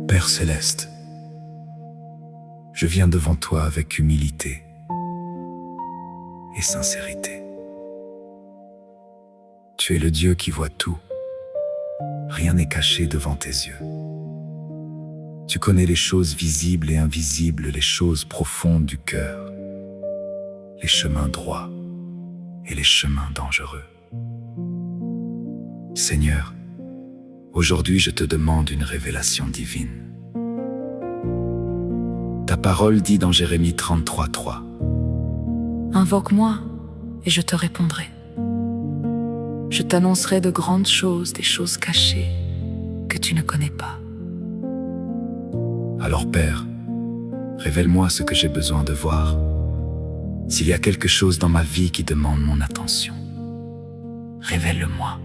Père céleste, je viens devant toi avec humilité et sincérité. Tu es le Dieu qui voit tout. Rien n'est caché devant tes yeux. Tu connais les choses visibles et invisibles, les choses profondes du cœur, les chemins droits et les chemins dangereux. Seigneur, aujourd'hui je te demande une révélation divine. Ta parole dit dans Jérémie 33:3. Invoque-moi et je te répondrai. Je t'annoncerai de grandes choses, des choses cachées que tu ne connais pas. Alors Père, révèle-moi ce que j'ai besoin de voir. S'il y a quelque chose dans ma vie qui demande mon attention, révèle-le-moi.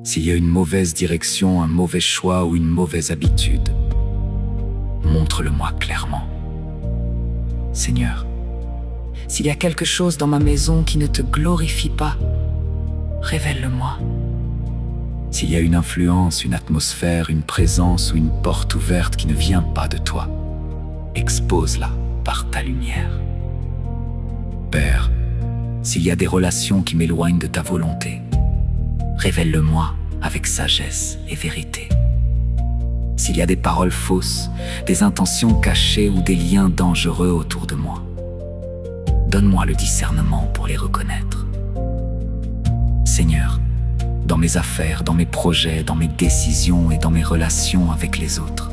S'il y a une mauvaise direction, un mauvais choix ou une mauvaise habitude, montre-le-moi clairement. Seigneur, s'il y a quelque chose dans ma maison qui ne te glorifie pas, révèle-le-moi. S'il y a une influence, une atmosphère, une présence ou une porte ouverte qui ne vient pas de toi, expose-la par ta lumière. Père, s'il y a des relations qui m'éloignent de ta volonté, révèle-le-moi avec sagesse et vérité. S'il y a des paroles fausses, des intentions cachées ou des liens dangereux autour de moi, donne-moi le discernement pour les reconnaître. Seigneur, dans mes affaires, dans mes projets, dans mes décisions et dans mes relations avec les autres,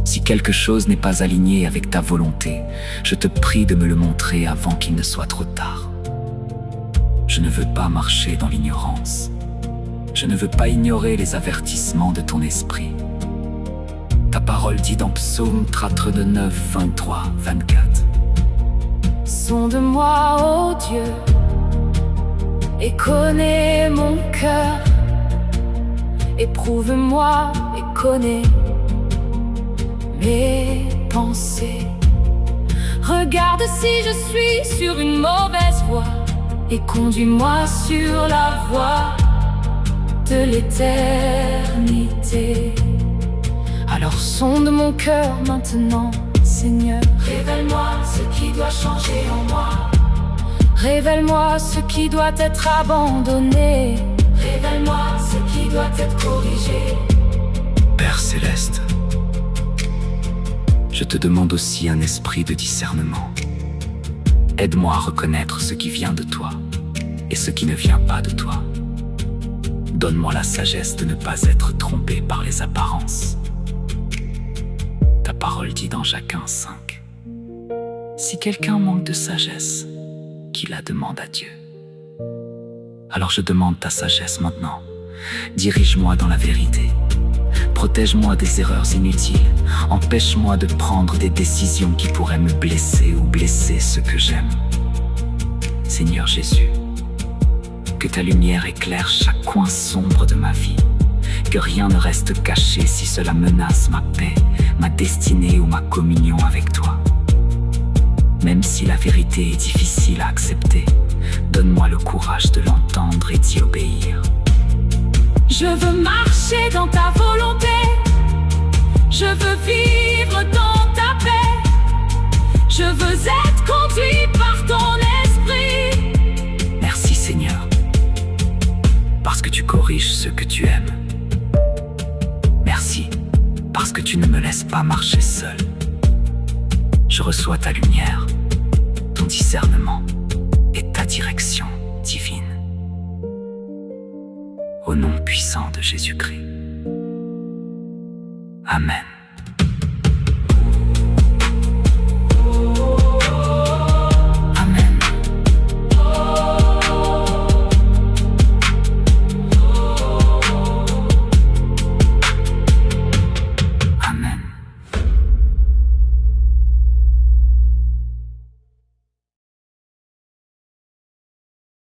si quelque chose n'est pas aligné avec ta volonté, je te prie de me le montrer avant qu'il ne soit trop tard. Je ne veux pas marcher dans l'ignorance. Je ne veux pas ignorer les avertissements de ton esprit. Ta parole dit dans Psaume 39, 23, 24. Sonde-moi, ô Dieu, et connais mon cœur. Éprouve-moi et connais mes pensées. Regarde si je suis sur une mauvaise voie et conduis-moi sur la voie de l'éternité. Alors sonde mon cœur maintenant, Seigneur. Révèle-moi ce qui doit changer en moi. Révèle-moi ce qui doit être abandonné. Révèle-moi ce qui doit être corrigé. Père céleste, je te demande aussi un esprit de discernement. Aide-moi à reconnaître ce qui vient de toi et ce qui ne vient pas de toi. Donne-moi la sagesse de ne pas être trompé par les apparences. Ta parole dit dans Jacques 5. Si quelqu'un manque de sagesse, qu'il la demande à Dieu. Alors je demande ta sagesse maintenant. Dirige-moi dans la vérité. Protège-moi des erreurs inutiles. Empêche-moi de prendre des décisions qui pourraient me blesser ou blesser ceux que j'aime. Seigneur Jésus, que ta lumière éclaire chaque coin sombre de ma vie. Que rien ne reste caché si cela menace ma paix, ma destinée ou ma communion avec toi. Même si la vérité est difficile à accepter, donne-moi le courage de l'entendre et d'y obéir. Je veux marcher dans ta volonté. Je veux vivre dans ta paix. Je veux être conduit par ton esprit. Merci Seigneur, parce que tu corriges ceux que tu aimes. Merci, parce que tu ne me laisses pas marcher seul. Je reçois ta lumière, ton discernement et ta direction divine. Au nom puissant de Jésus-Christ. Amen.